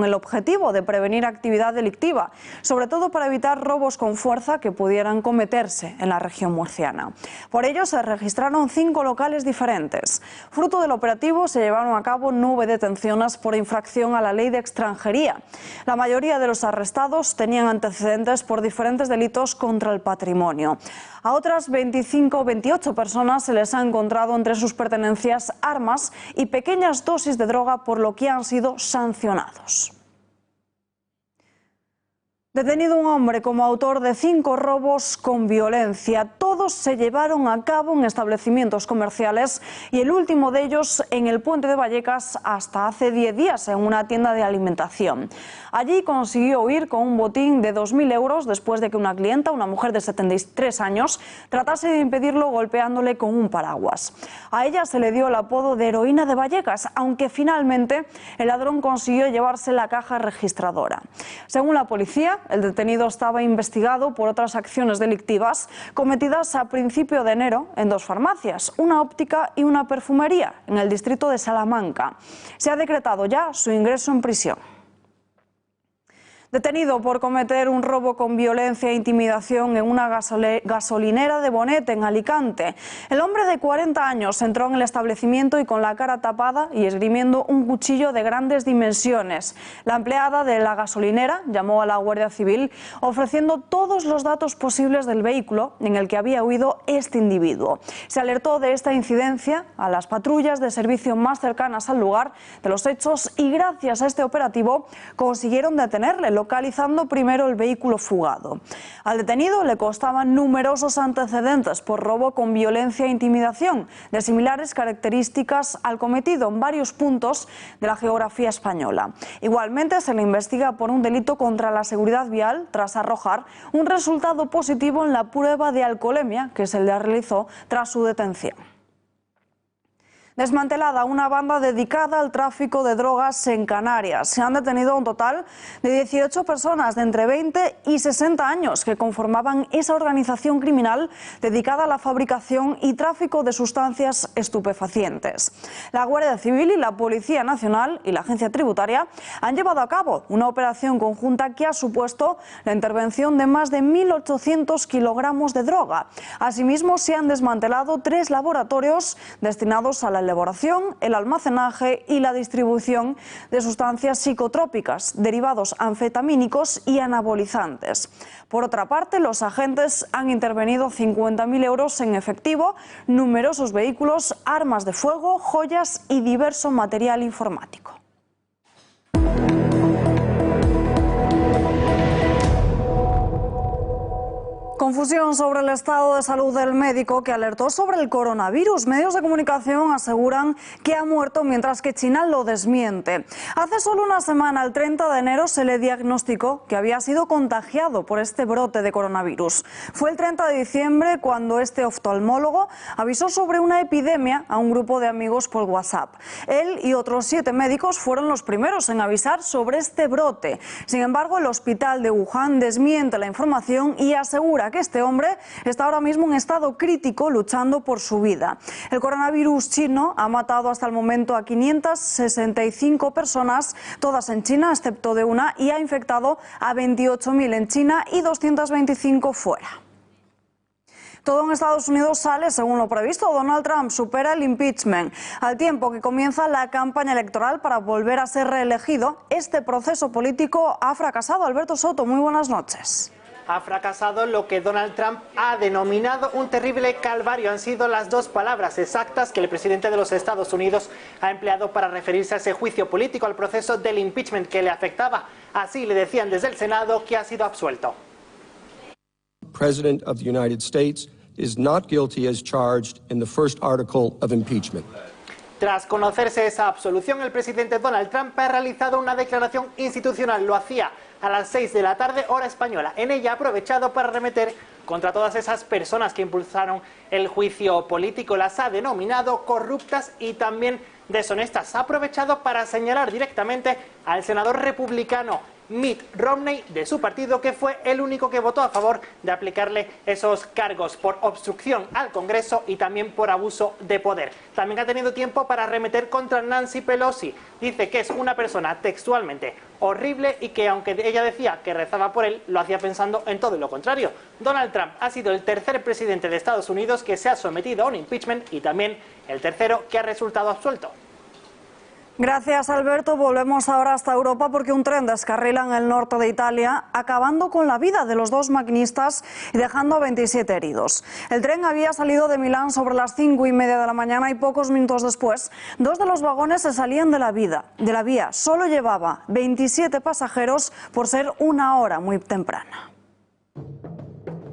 el objetivo de prevenir actividad delictiva, sobre todo para evitar robos con fuerza que pudieran cometerse en la región murciana. Por ello se registraron 5 locales diferentes. Fruto del operativo se llevaron a cabo 9 detenciones por infracción a la ley de extranjería. La mayoría de los arrestados tenían antecedentes por diferentes delitos contra el patrimonio. A otras 25 o 28 personas se les ha encontrado entre sus pertenencias armas y pequeñas dosis de droga, por lo que han sido sancionados. Detenido un hombre como autor de 5 robos con violencia. Todos se llevaron a cabo en establecimientos comerciales y el último de ellos en el Puente de Vallecas hasta hace 10 días en una tienda de alimentación. Allí consiguió huir con un botín de 2.000 euros después de que una clienta, una mujer de 73 años, tratase de impedirlo golpeándole con un paraguas. A ella se le dio el apodo de heroína de Vallecas, aunque finalmente el ladrón consiguió llevarse la caja registradora. Según la policía, el detenido estaba investigado por otras acciones delictivas cometidas a principio de enero en 2 farmacias, una óptica y una perfumería, en el distrito de Salamanca. Se ha decretado ya su ingreso en prisión. Detenido por cometer un robo con violencia e intimidación en una gasolinera de Bonet, en Alicante. El hombre de 40 años entró en el establecimiento y con la cara tapada y esgrimiendo un cuchillo de grandes dimensiones. La empleada de la gasolinera llamó a la Guardia Civil ofreciendo todos los datos posibles del vehículo en el que había huido este individuo. Se alertó de esta incidencia a las patrullas de servicio más cercanas al lugar de los hechos y gracias a este operativo consiguieron detenerle, localizando primero el vehículo fugado. Al detenido le constaban numerosos antecedentes por robo con violencia e intimidación, de similares características al cometido en varios puntos de la geografía española. Igualmente se le investiga por un delito contra la seguridad vial tras arrojar un resultado positivo en la prueba de alcoholemia que se le realizó tras su detención. Desmantelada una banda dedicada al tráfico de drogas en Canarias. Se han detenido un total de 18 personas de entre 20 y 60 años que conformaban esa organización criminal dedicada a la fabricación y tráfico de sustancias estupefacientes. La Guardia Civil y la Policía Nacional y la Agencia Tributaria han llevado a cabo una operación conjunta que ha supuesto la intervención de más de 1.800 kilogramos de droga. Asimismo, se han desmantelado 3 laboratorios destinados a la elaboración, el almacenaje y la distribución de sustancias psicotrópicas, derivados anfetamínicos y anabolizantes. Por otra parte, los agentes han intervenido 50.000 euros en efectivo, numerosos vehículos, armas de fuego, joyas y diverso material informático. Confusión sobre el estado de salud del médico que alertó sobre el coronavirus. Medios de comunicación aseguran que ha muerto, mientras que China lo desmiente. Hace solo una semana, el 30 de enero, se le diagnosticó que había sido contagiado por este brote de coronavirus. Fue el 30 de diciembre cuando este oftalmólogo avisó sobre una epidemia a un grupo de amigos por WhatsApp. Él y otros 7 médicos fueron los primeros en avisar sobre este brote. Sin embargo, el hospital de Wuhan desmiente la información y asegura que este hombre está ahora mismo en estado crítico, luchando por su vida. El coronavirus chino ha matado hasta el momento a 565 personas, todas en China, excepto de una, y ha infectado a 28.000 en China y 225 fuera. Todo en Estados Unidos sale según lo previsto. Donald Trump supera el impeachment. Al tiempo que comienza la campaña electoral para volver a ser reelegido, este proceso político ha fracasado. Alberto Soto, muy buenas noches. Ha fracasado lo que Donald Trump ha denominado un terrible calvario. Han sido las 2 palabras exactas que el presidente de los Estados Unidos ha empleado para referirse a ese juicio político, al proceso del impeachment que le afectaba. Así le decían desde el Senado que ha sido absuelto. President of the United States is not guilty as charged in the first article of impeachment. Tras conocerse esa absolución, el presidente Donald Trump ha realizado una declaración institucional. Lo hacía a las 6 de la tarde, hora española. En ella ha aprovechado para arremeter contra todas esas personas que impulsaron el juicio político. Las ha denominado corruptas y también deshonestas. Ha aprovechado para señalar directamente al senador republicano Mitt Romney de su partido, que fue el único que votó a favor de aplicarle esos cargos por obstrucción al Congreso y también por abuso de poder. También ha tenido tiempo para arremeter contra Nancy Pelosi. Dice que es una persona textualmente horrible y que, aunque ella decía que rezaba por él, lo hacía pensando en todo lo contrario. Donald Trump ha sido el tercer presidente de Estados Unidos que se ha sometido a un impeachment y también el tercero que ha resultado absuelto. Gracias, Alberto. Volvemos ahora hasta Europa porque un tren descarrila en el norte de Italia, acabando con la vida de los 2 maquinistas y dejando a 27 heridos. El tren había salido de Milán sobre las 5:30 de la mañana y pocos minutos después, 2 de los vagones se salían de la vía. Solo llevaba 27 pasajeros por ser una hora muy temprana.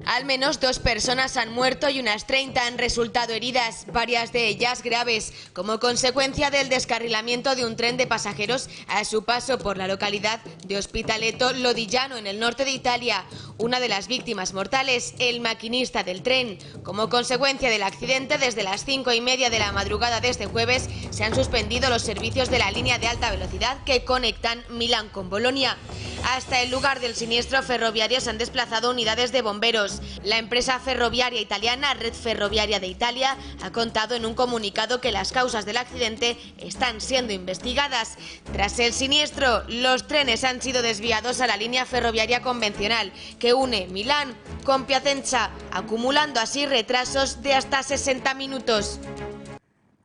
Al menos 2 personas han muerto y unas 30 han resultado heridas, varias de ellas graves, como consecuencia del descarrilamiento de un tren de pasajeros a su paso por la localidad de Ospitaletto Lodigiano, en el norte de Italia. Una de las víctimas mortales, el maquinista del tren. Como consecuencia del accidente, desde las 5:30 de la madrugada de este jueves, se han suspendido los servicios de la línea de alta velocidad que conectan Milán con Bolonia. Hasta el lugar del siniestro ferroviario se han desplazado unidades de bomberos. La empresa ferroviaria italiana Red Ferroviaria de Italia ha contado en un comunicado que las causas del accidente están siendo investigadas. Tras el siniestro, los trenes han sido desviados a la línea ferroviaria convencional que une Milán con Piacenza, acumulando así retrasos de hasta 60 minutos.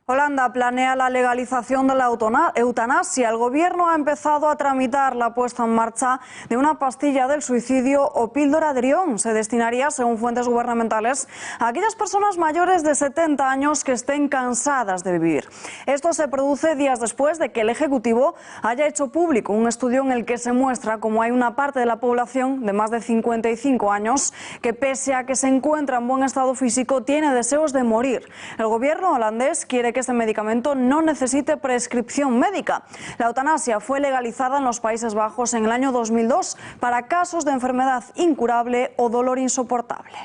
Holanda planea la legalización de la eutanasia. El gobierno ha empezado a tramitar la puesta en marcha de una pastilla del suicidio o píldora de Orión. Se destinaría, según fuentes gubernamentales, a aquellas personas mayores de 70 años que estén cansadas de vivir. Esto se produce días después de que el Ejecutivo haya hecho público un estudio en el que se muestra cómo hay una parte de la población de más de 55 años que, pese a que se encuentra en buen estado físico, tiene deseos de morir. El gobierno holandés quiere que este medicamento no necesite prescripción médica. La eutanasia fue legalizada en los Países Bajos en el año 2002 para casos de enfermedad incurable o dolor insoportable.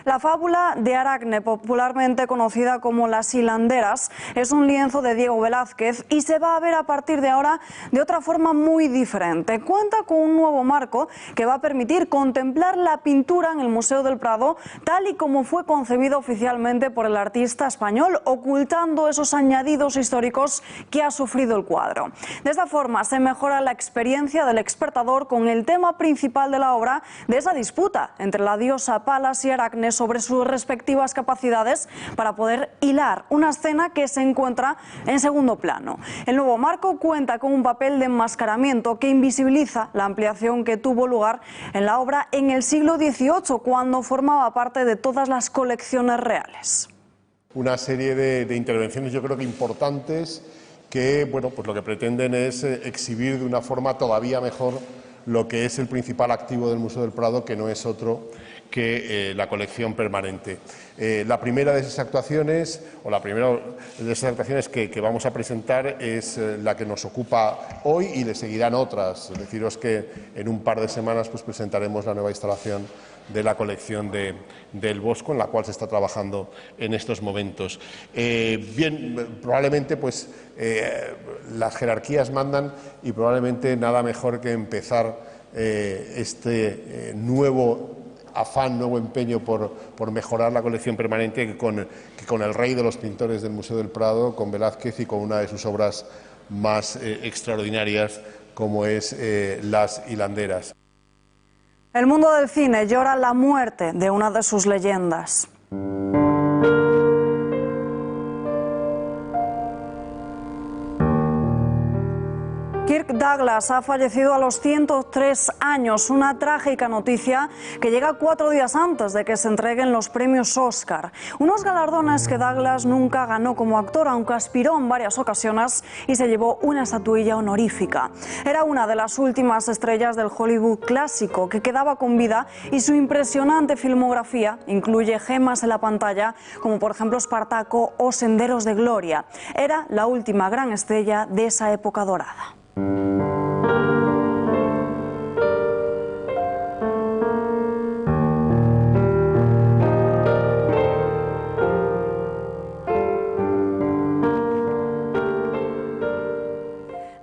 La fábula de Aracne, popularmente conocida como Las hilanderas, es un lienzo de Diego Velázquez y se va a ver a partir de ahora de otra forma muy diferente. Cuenta con un nuevo marco que va a permitir contemplar la pintura en el Museo del Prado tal y como fue concebida oficialmente por el artista español, ocultando esos añadidos históricos que ha sufrido el cuadro. De esta forma se mejora la experiencia del espectador con el tema principal de la obra, de esa disputa entre la diosa Palas y Aracne sobre sus respectivas capacidades para poder hilar una escena que se encuentra en segundo plano. El nuevo marco cuenta con un papel de enmascaramiento que invisibiliza la ampliación que tuvo lugar en la obra en el siglo XVIII, cuando formaba parte de todas las colecciones reales. Una serie de intervenciones, yo creo que importantes, que bueno, pues lo que pretenden es exhibir de una forma todavía mejor lo que es el principal activo del Museo del Prado, que no es otro que la colección permanente. La primera de esas actuaciones, que vamos a presentar, es la que nos ocupa hoy, y le seguirán otras. Deciros que en un par de semanas pues presentaremos la nueva instalación de la colección del Bosco, en la cual se está trabajando en estos momentos. Probablemente pues las jerarquías mandan, y probablemente nada mejor que empezar este nuevo afán, nuevo empeño por mejorar la colección permanente que con el rey de los pintores del Museo del Prado, con Velázquez, y con una de sus obras más extraordinarias, como es Las hilanderas. El mundo del cine llora la muerte de una de sus leyendas. Kirk Douglas ha fallecido a los 103 años, una trágica noticia que llega 4 días antes de que se entreguen los premios Oscar. Unos galardones que Douglas nunca ganó como actor, aunque aspiró en varias ocasiones y se llevó una estatuilla honorífica. Era una de las últimas estrellas del Hollywood clásico que quedaba con vida, y su impresionante filmografía incluye gemas en la pantalla, como por ejemplo Espartaco o Senderos de Gloria. Era la última gran estrella de esa época dorada.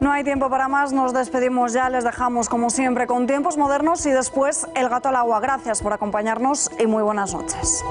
No hay tiempo para más, nos despedimos ya, les dejamos como siempre con Tiempos Modernos y después El gato al agua. Gracias por acompañarnos y muy buenas noches.